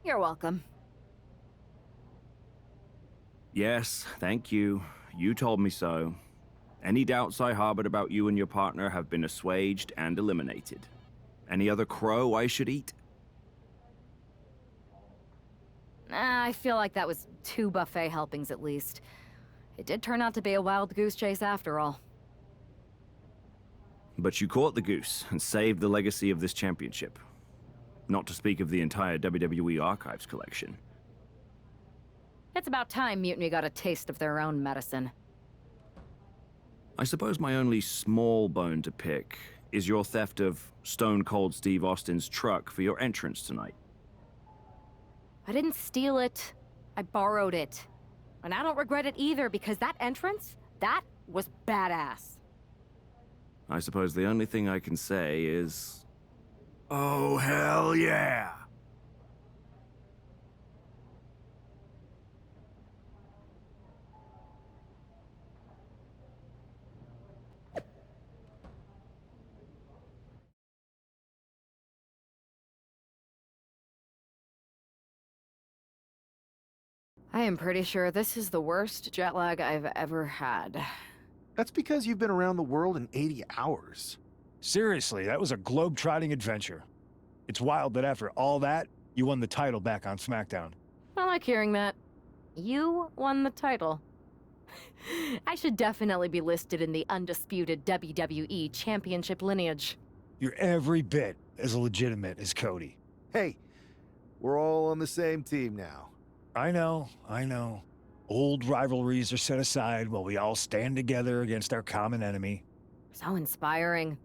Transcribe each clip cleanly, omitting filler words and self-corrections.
You're welcome. Yes, thank you. You told me so. Any doubts I harbored about you and your partner have been assuaged and eliminated. Any other crow I should eat? I feel like that was 2 buffet helpings at least. It did turn out to be a wild goose chase after all. But you caught the goose and saved the legacy of this championship. Not to speak of the entire WWE Archives collection. It's about time Mutiny got a taste of their own medicine. I suppose my only small bone to pick is your theft of Stone Cold Steve Austin's truck for your entrance tonight. I didn't steal it. I borrowed it. And I don't regret it either, because that entrance, that was badass. I suppose the only thing I can say is... oh, hell yeah! I am pretty sure this is the worst jet lag I've ever had. That's because you've been around the world in 80 hours. Seriously, that was a globe-trotting adventure. It's wild that after all that, you won the title back on SmackDown. I like hearing that. You won the title. I should definitely be listed in the undisputed WWE Championship lineage. You're every bit as legitimate as Cody. Hey, we're all on the same team now. I know. Old rivalries are set aside while we all stand together against our common enemy. So inspiring.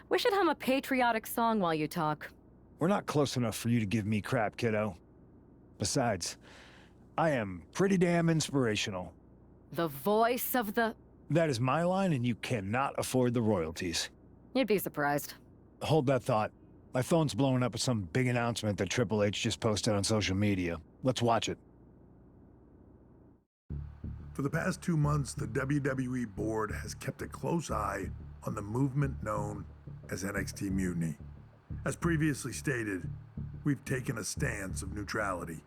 We should hum a patriotic song while you talk. We're not close enough for you to give me crap, kiddo. Besides, I am pretty damn inspirational. The voice of the... That is my line, and you cannot afford the royalties. You'd be surprised. Hold that thought. My phone's blowing up with some big announcement that Triple H just posted on social media. Let's watch it. For the past 2 months, the WWE board has kept a close eye on the movement known as NXT Mutiny. As previously stated, we've taken a stance of neutrality.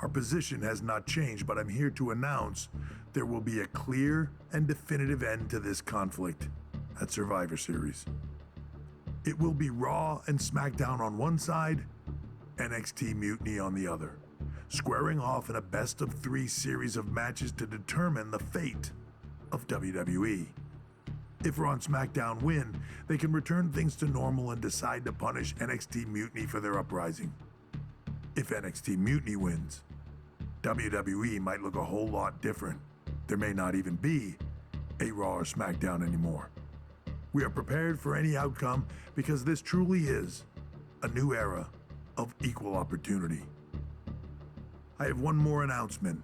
Our position has not changed, but I'm here to announce there will be a clear and definitive end to this conflict at Survivor Series. It will be Raw and SmackDown on one side, NXT Mutiny on the other, squaring off in a best-of-3 series of matches to determine the fate of WWE. If Raw and SmackDown win, they can return things to normal and decide to punish NXT Mutiny for their uprising. If NXT Mutiny wins, WWE might look a whole lot different. There may not even be a Raw or SmackDown anymore. We are prepared for any outcome because this truly is a new era of equal opportunity. I have one more announcement.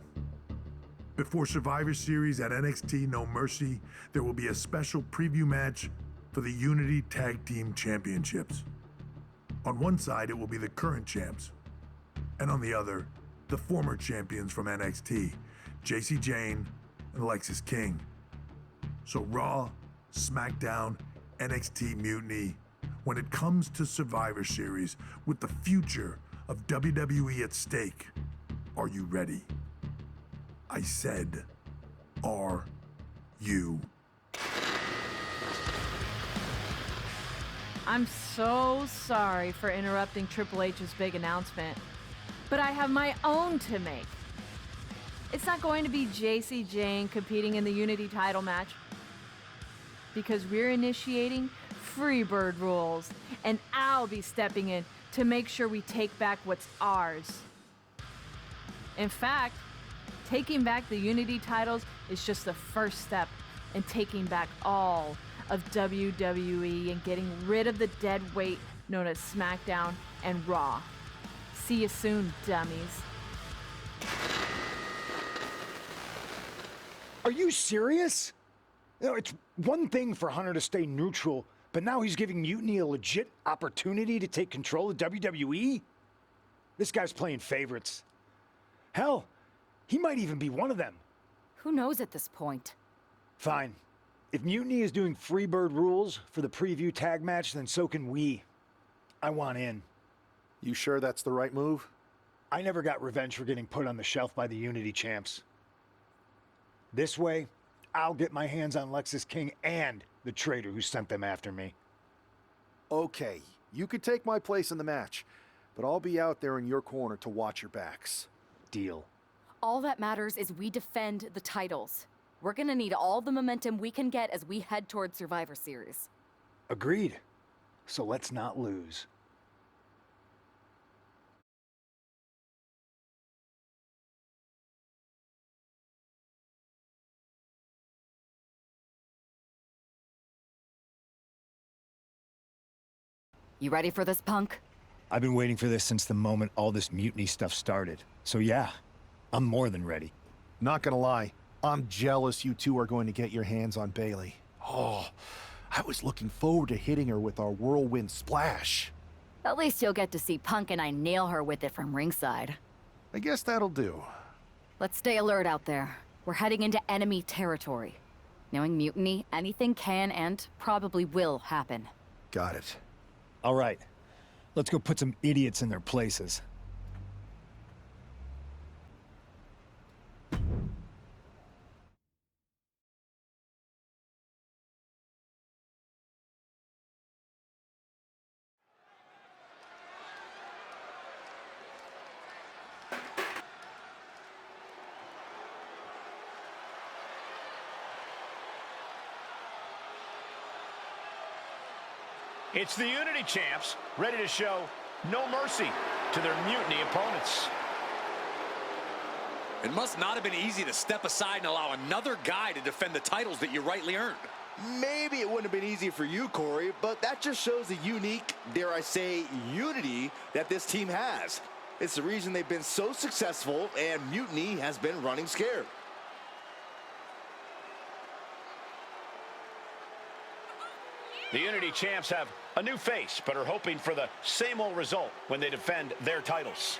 Before Survivor Series at NXT No Mercy, there will be a special preview match for the Unity Tag Team Championships. On one side, it will be the current champs, and on the other, the former champions from NXT, Jacy Jayne and Alexis King. So Raw, SmackDown, NXT Mutiny, when it comes to Survivor Series, with the future of WWE at stake, are you ready? I said, are you? I'm so sorry for interrupting Triple H's big announcement, but I have my own to make. It's not going to be Jacy Jayne competing in the Unity title match, because we're initiating Freebird rules, and I'll be stepping in to make sure we take back what's ours. In fact, taking back the Unity titles is just the first step in taking back all of WWE and getting rid of the dead weight known as SmackDown and Raw. See you soon, dummies. Are you serious? You know, it's one thing for Hunter to stay neutral, but now he's giving Mutiny a legit opportunity to take control of WWE? This guy's playing favorites. Hell, he might even be one of them. Who knows at this point? Fine. If Mutiny is doing Freebird rules for the preview tag match, then so can we. I want in. You sure that's the right move? I never got revenge for getting put on the shelf by the Unity champs. This way, I'll get my hands on Lexus King and the traitor who sent them after me. Okay, you could take my place in the match, but I'll be out there in your corner to watch your backs. Deal. All that matters is we defend the titles. We're gonna need all the momentum we can get as we head toward Survivor Series. Agreed. So let's not lose. You ready for this, Punk? I've been waiting for this since the moment all this mutiny stuff started. So yeah, I'm more than ready. Not gonna lie, I'm jealous you two are going to get your hands on Bailey. Oh, I was looking forward to hitting her with our whirlwind splash. At least you'll get to see Punk and I nail her with it from ringside. I guess that'll do. Let's stay alert out there. We're heading into enemy territory. Knowing mutiny, anything can and probably will happen. Got it. All right, let's go put some idiots in their places. It's the Unity champs, ready to show no mercy to their mutiny opponents. It must not have been easy to step aside and allow another guy to defend the titles that you rightly earned. Maybe it wouldn't have been easy for you, Corey, but that just shows the unique, dare I say, unity that this team has. It's the reason they've been so successful, and mutiny has been running scared. The Unity champs have a new face, but are hoping for the same old result when they defend their titles.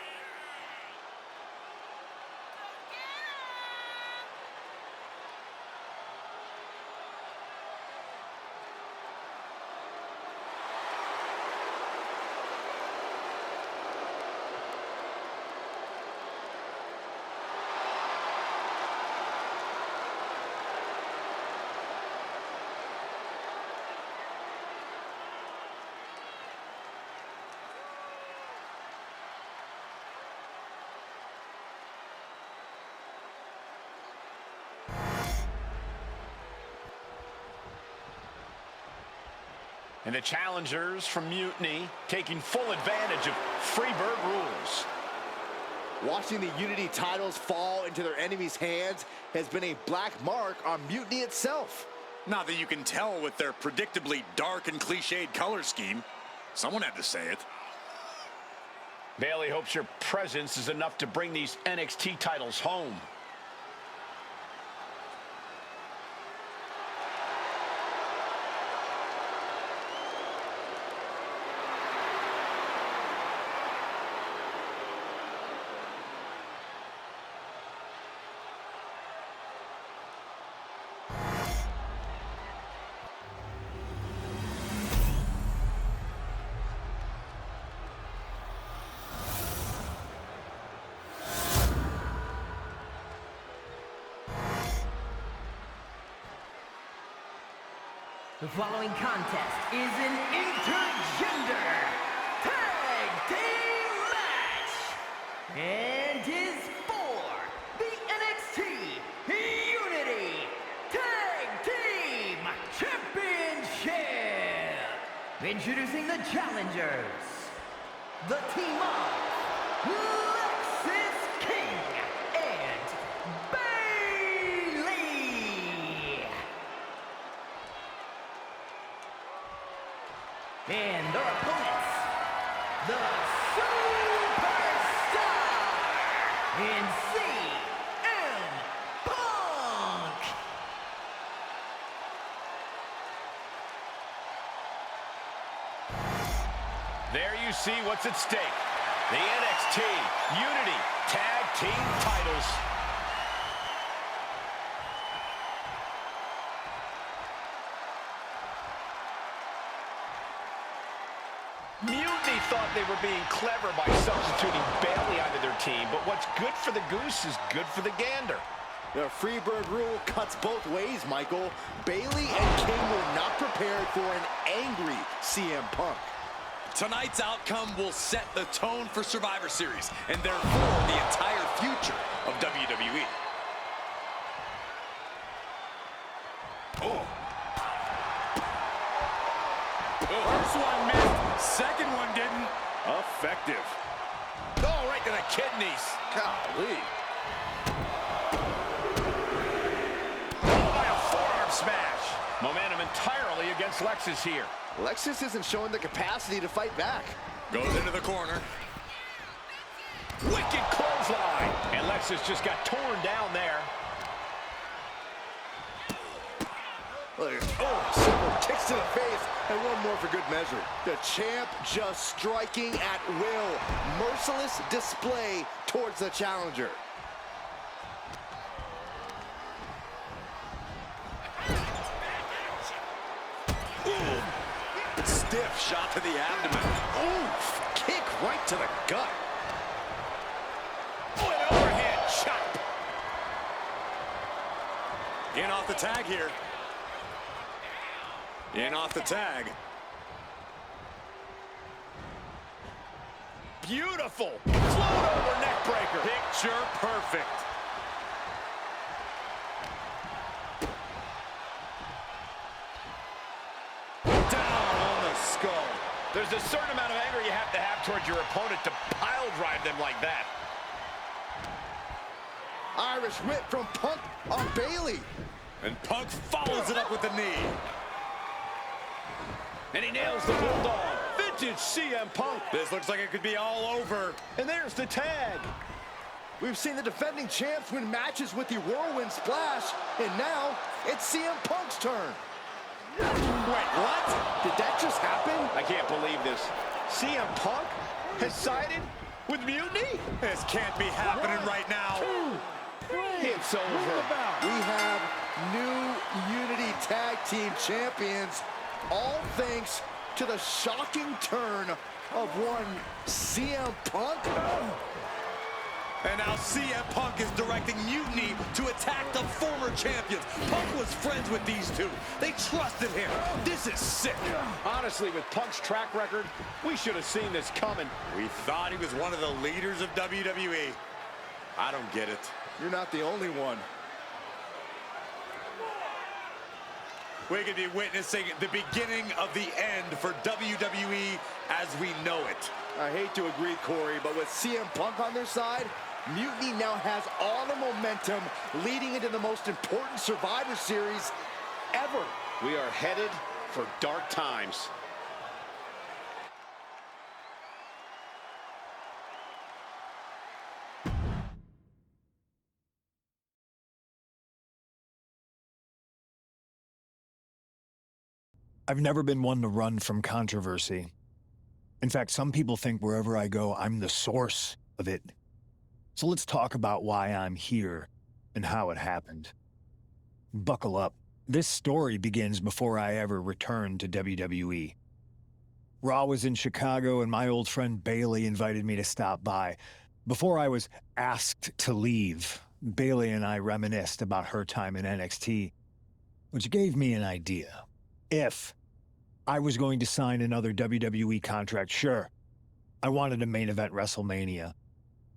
And the challengers from Mutiny taking full advantage of Freebird rules. Watching the Unity titles fall into their enemies' hands has been a black mark on Mutiny itself. Not that you can tell with their predictably dark and cliched color scheme. Someone had to say it. Bailey hopes your presence is enough to bring these NXT titles home. The following contest is an intergender tag team match and is for the NXT Unity Tag Team Championship. Introducing the challengers, the team of Lexus King and Bailey. And their opponents, the Superstar and CM Punk. There you see what's at stake. The NXT Unity Tag Team titles. Mutiny thought they were being clever by substituting Bayley onto their team, but what's good for the goose is good for the gander. The Freebird rule cuts both ways, Michael. Bayley and King were not prepared for an angry CM Punk. Tonight's outcome will set the tone for Survivor Series, and therefore the entire future of WWE. Oh. First one missed, second one didn't. Effective. Oh, right to the kidneys. Golly. Oh, by a forearm smash. Momentum entirely against Lexus here. Lexus isn't showing the capacity to fight back. Goes into the corner. Wicked clothesline. And Lexus just got torn down there. Oh, several kicks to the face, and one more for good measure. The champ just striking at will. Merciless display towards the challenger. Ooh. Stiff shot to the abdomen. Oof, kick right to the gut. Oh, an overhead chop. In off the tag here. In off the tag. Beautiful. Float over neck breaker. Picture perfect. Down on the skull. There's a certain amount of anger you have to have towards your opponent to pile drive them like that. Irish whip from Punk on Bayley. And Punk follows it up with the knee. And he nails the Bulldog. Vintage CM Punk. This looks like it could be all over. And there's the tag. We've seen the defending champs win matches with the Whirlwind Splash, and now it's CM Punk's turn. Wait, what? Did that just happen? I can't believe this. CM Punk has sided with Mutiny? This can't be happening right now. It's over. We have new Unity Tag Team Champions, all thanks to the shocking turn of one CM Punk. And now CM Punk is directing Mutiny to attack the former champions. Punk was friends with these two. They trusted him. This is sick. Honestly, with Punk's track record, we should have seen this coming. We thought he was one of the leaders of WWE. I don't get it. You're not the only one. We could be witnessing the beginning of the end for WWE as we know it. I hate to agree, Corey, but with CM Punk on their side, Mutiny now has all the momentum leading into the most important Survivor Series ever. We are headed for dark times. I've never been one to run from controversy. In fact, some people think wherever I go, I'm the source of it. So let's talk about why I'm here and how it happened. Buckle up. This story begins before I ever returned to WWE. Raw was in Chicago and my old friend Bayley invited me to stop by. Before I was asked to leave, Bayley and I reminisced about her time in NXT, which gave me an idea. If I was going to sign another WWE contract, sure, I wanted a main event WrestleMania,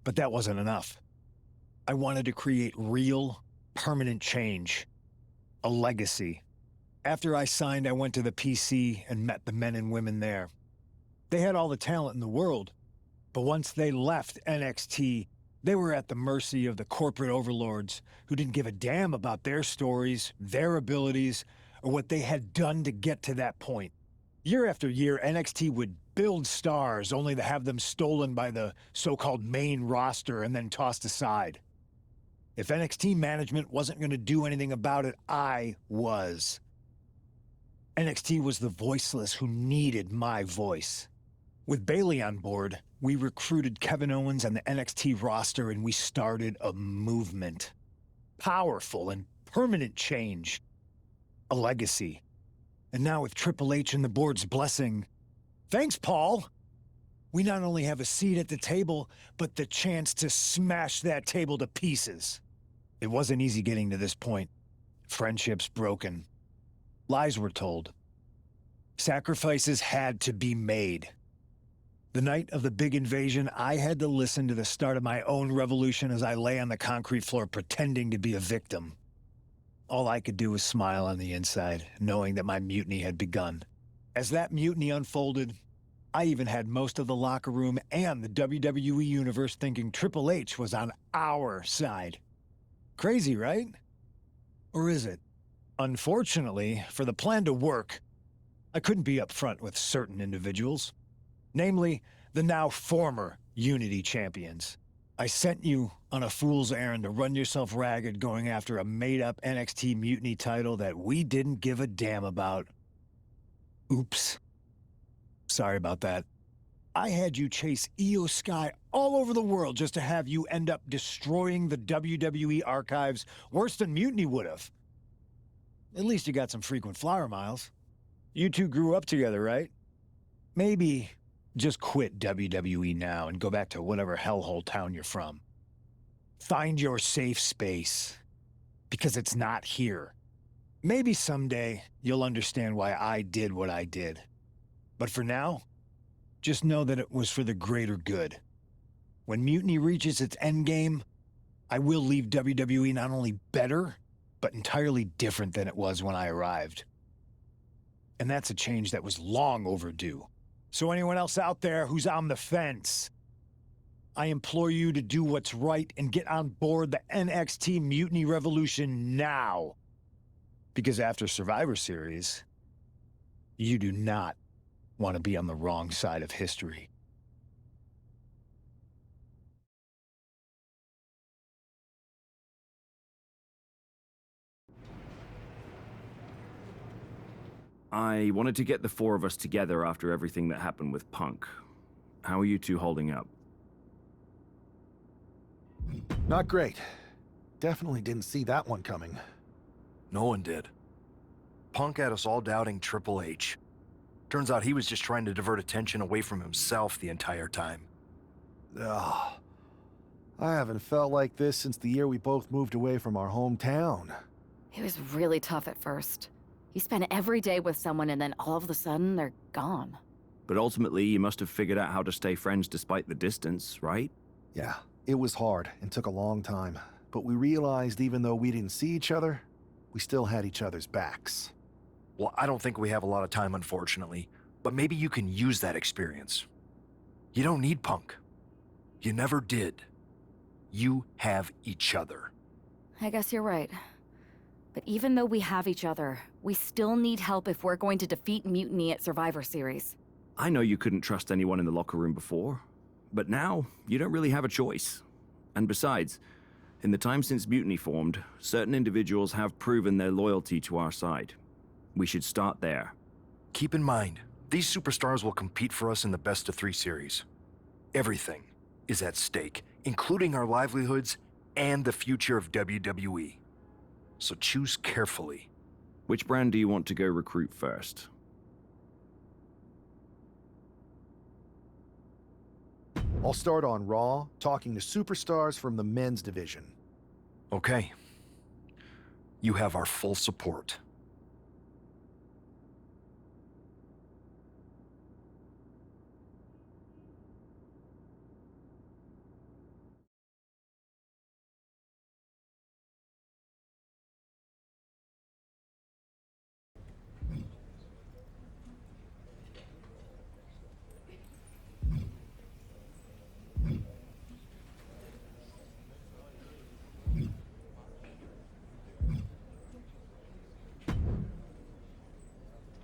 but that wasn't enough. I wanted to create real, permanent change, a legacy. After I signed, I went to the PC and met the men and women there. They had all the talent in the world, but once they left NXT, they were at the mercy of the corporate overlords who didn't give a damn about their stories, their abilities, or what they had done to get to that point. Year after year, NXT would build stars only to have them stolen by the so-called main roster and then tossed aside. If NXT management wasn't going to do anything about it, I was. NXT was the voiceless who needed my voice. With Bayley on board, we recruited Kevin Owens and the NXT roster and we started a movement. Powerful and permanent change. A legacy. And now with Triple H and the board's blessing, thanks, Paul, we not only have a seat at the table, but the chance to smash that table to pieces. It wasn't easy getting to this point. Friendships broken. Lies were told. Sacrifices had to be made. The night of the big invasion, I had to listen to the start of my own revolution as I lay on the concrete floor pretending to be a victim. All I could do was smile on the inside, knowing that my mutiny had begun. As that mutiny unfolded, I even had most of the locker room and the WWE Universe thinking Triple H was on our side. Crazy, right? Or is it? Unfortunately, for the plan to work, I couldn't be upfront with certain individuals. Namely, the now former Unity champions. I sent you on a fool's errand to run yourself ragged going after a made-up NXT Mutiny title that we didn't give a damn about. Oops. Sorry about that. I had you chase Io Sky all over the world just to have you end up destroying the WWE archives worse than Mutiny would have. At least you got some frequent flyer miles. You two grew up together, right? Maybe just quit WWE now and go back to whatever hellhole town you're from. Find your safe space, because it's not here. Maybe someday you'll understand why I did what I did. But for now, just know that it was for the greater good. When Mutiny reaches its endgame, I will leave WWE not only better, but entirely different than it was when I arrived. And that's a change that was long overdue. So anyone else out there who's on the fence, I implore you to do what's right and get on board the NXT Mutiny Revolution now. Because after Survivor Series, you do not want to be on the wrong side of history. I wanted to get the four of us together after everything that happened with Punk. How are you two holding up? Not great. Definitely didn't see that one coming. No one did. Punk had us all doubting Triple H. Turns out he was just trying to divert attention away from himself the entire time. Ugh. I haven't felt like this since the year we both moved away from our hometown. It was really tough at first. You spend every day with someone and then all of a sudden they're gone. But ultimately, you must have figured out how to stay friends despite the distance, right? Yeah, it was hard and took a long time. But we realized even though we didn't see each other, we still had each other's backs. Well, I don't think we have a lot of time, unfortunately. But maybe you can use that experience. You don't need Punk. You never did. You have each other. I guess you're right. But even though we have each other, we still need help if we're going to defeat Mutiny at Survivor Series. I know you couldn't trust anyone in the locker room before, but now you don't really have a choice. And besides, in the time since Mutiny formed, certain individuals have proven their loyalty to our side. We should start there. Keep in mind, these superstars will compete for us in the best-of-3 series. Everything is at stake, including our livelihoods and the future of WWE. So choose carefully. Which brand do you want to go recruit first? I'll start on Raw, talking to superstars from the men's division. Okay. You have our full support.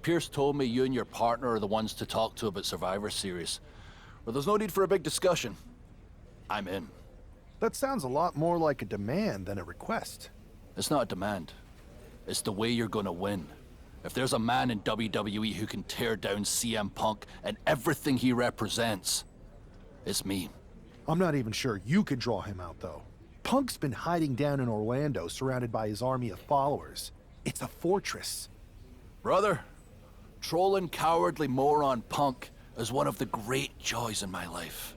Pierce told me you and your partner are the ones to talk to about Survivor Series. Well, there's no need for a big discussion. I'm in. That sounds a lot more like a demand than a request. It's not a demand. It's the way you're gonna win. If there's a man in WWE who can tear down CM Punk and everything he represents, it's me. I'm not even sure you could draw him out, though. Punk's been hiding down in Orlando, surrounded by his army of followers. It's a fortress. Brother, trolling cowardly moron Punk is one of the great joys in my life.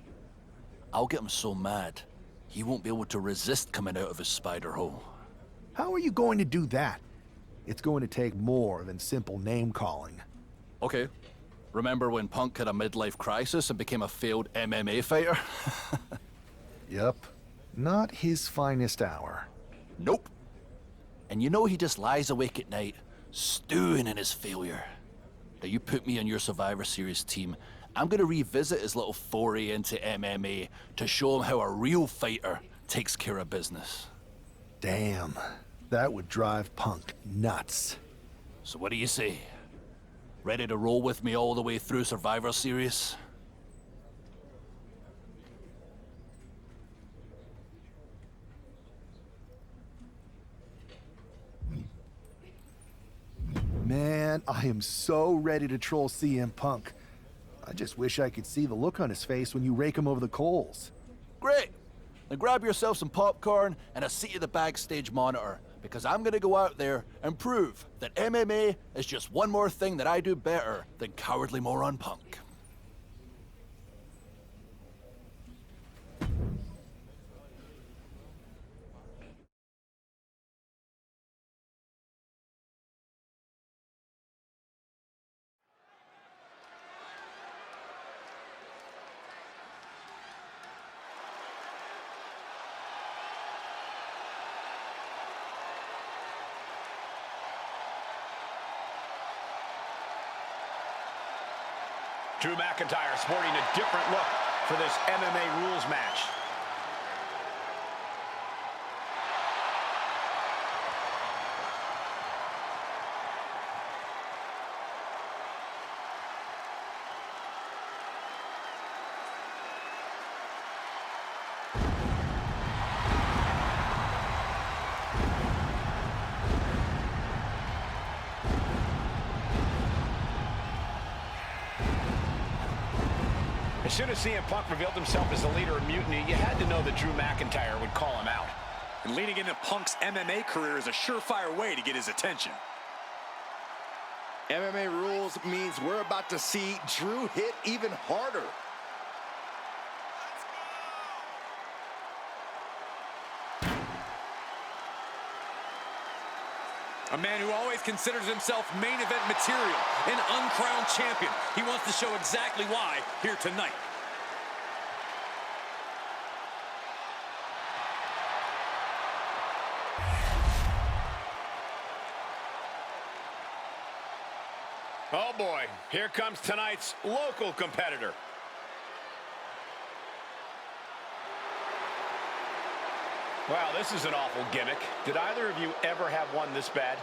I'll get him so mad, he won't be able to resist coming out of his spider hole. How are you going to do that? It's going to take more than simple name-calling. Okay. Remember when Punk had a midlife crisis and became a failed MMA fighter? Yep. Not his finest hour. Nope. And you know he just lies awake at night, stewing in his failure. Now you put me on your Survivor Series team, I'm gonna revisit his little foray into MMA to show him how a real fighter takes care of business. Damn. That would drive Punk nuts. So what do you say? Ready to roll with me all the way through Survivor Series? Man, I am so ready to troll CM Punk. I just wish I could see the look on his face when you rake him over the coals. Great! Then grab yourself some popcorn and a seat at the backstage monitor, because I'm gonna go out there and prove that MMA is just one more thing that I do better than cowardly moron Punk. Drew McIntyre sporting a different look for this MMA rules match. As soon as CM Punk revealed himself as the leader of Mutiny, you had to know that Drew McIntyre would call him out. And leading into Punk's MMA career is a surefire way to get his attention. MMA rules means we're about to see Drew hit even harder. A man who always considers himself main event material, an uncrowned champion. He wants to show exactly why here tonight. Oh boy, here comes tonight's local competitor. Wow, this is an awful gimmick. Did either of you ever have one this bad?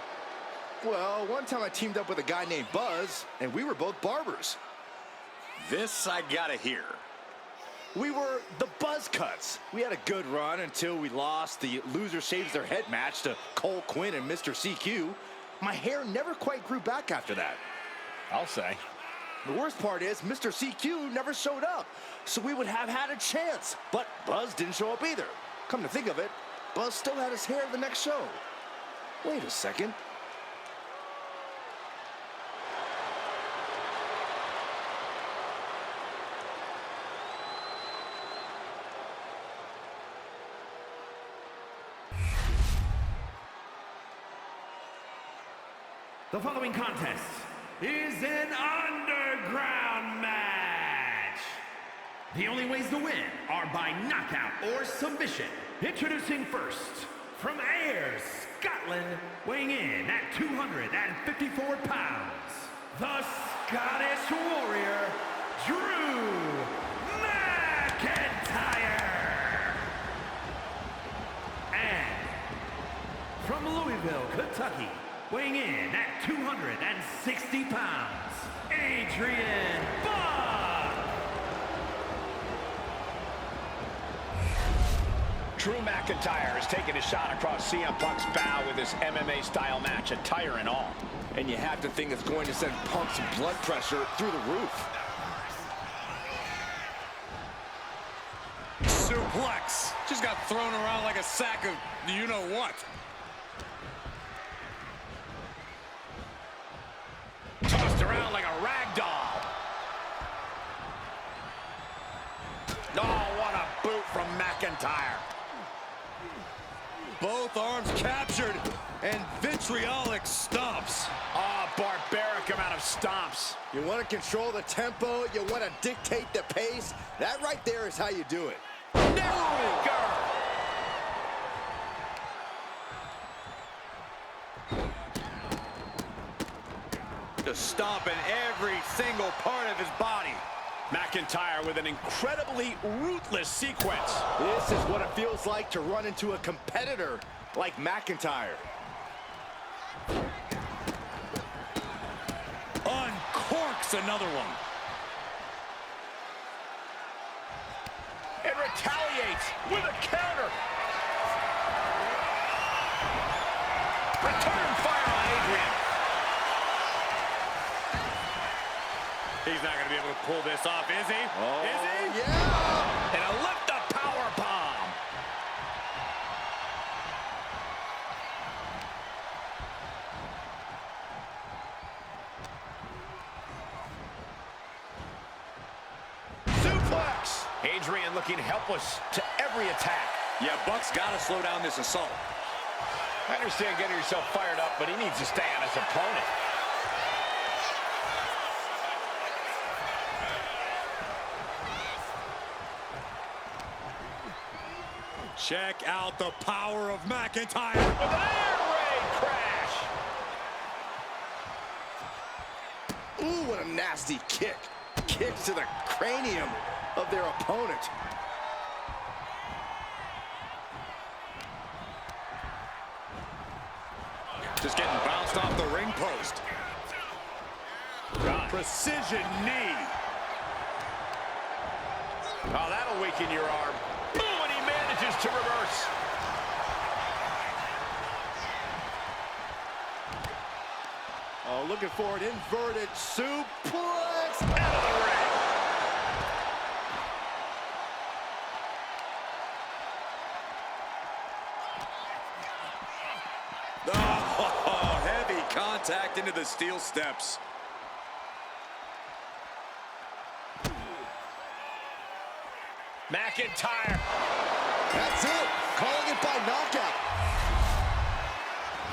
Well, one time I teamed up with a guy named Buzz, and we were both barbers. This I gotta hear. We were the Buzz Cuts. We had a good run until we lost the loser shaves their head match to Cole Quinn and Mr. CQ. My hair never quite grew back after that. I'll say. The worst part is Mr. CQ never showed up, so we would have had a chance. But Buzz didn't show up either. Come to think of it, Buzz still had his hair the next show. Wait a second. The following contest is an underground match. The only ways to win are by knockout or submission. Introducing first, from Ayr, Scotland, weighing in at 254 pounds, the Scottish Warrior, Drew McIntyre. And from Louisville, Kentucky, weighing in at 260 pounds, Adrian Buck. Drew McIntyre is taking a shot across CM Punk's bow with his MMA-style match attire and all. And you have to think it's going to send Punk's blood pressure through the roof. Suplex. Just got thrown around like a sack of you-know-what. Tossed around like a rag doll. McIntyre. Both arms captured, and vitriolic stomps. Oh, barbaric amount of stomps. You want to control the tempo, you want to dictate the pace. That right there is how you do it. Neckbreaker. Just stomping every single part of his body. McIntyre with an incredibly ruthless sequence. This is what it feels like to run into a competitor like McIntyre. Uncorks another one. And retaliates with a counter. Return fire on Adrian. He's not going to be able to pull this off, is he? Oh, is he? Yeah! And a lift-up power bomb. Suplex. Adrian looking helpless to every attack. Yeah, Buck's got to slow down this assault. I understand getting yourself fired up, but he needs to stay on his opponent. Check out the power of McIntyre. With an air raid crash. Ooh, what a nasty kick. Kicks to the cranium of their opponent. Just getting bounced off the ring post. God. Precision knee. Oh, that'll weaken your arm. Boom, and he manages to reverse. Oh, looking for an inverted suplex. Out of the ring. Oh, heavy contact into the steel steps. McIntyre. That's it. Calling it by knockout.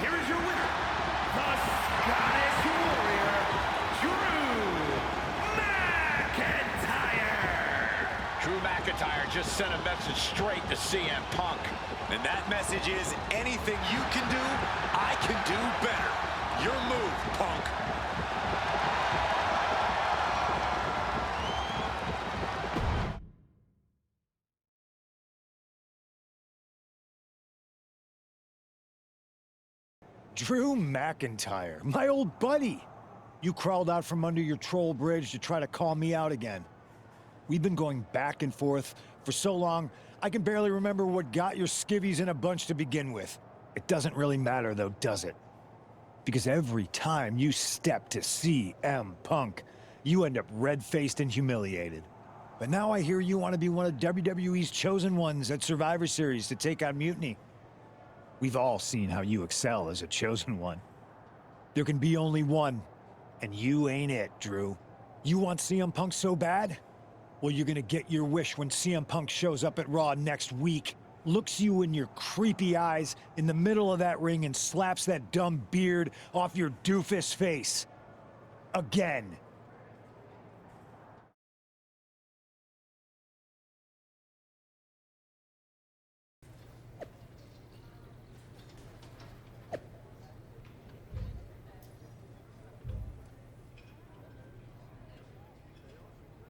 Here is your winner, the Scottish Warrior, Drew McIntyre. Drew McIntyre just sent a message straight to CM Punk. And that message is, anything you can do, I can do better. Your move, Punk. Drew McIntyre, my old buddy. You crawled out from under your troll bridge to try to call me out again. We've been going back and forth for so long, I can barely remember what got your skivvies in a bunch to begin with. It doesn't really matter though, does it? Because every time you step to CM Punk, you end up red-faced and humiliated. But now I hear you want to be one of WWE's chosen ones at Survivor Series to take on Mutiny. We've all seen how you excel as a chosen one. There can be only one, and you ain't it, Drew. You want CM Punk so bad? Well, you're gonna get your wish when CM Punk shows up at Raw next week, looks you in your creepy eyes in the middle of that ring and slaps that dumb beard off your doofus face. Again.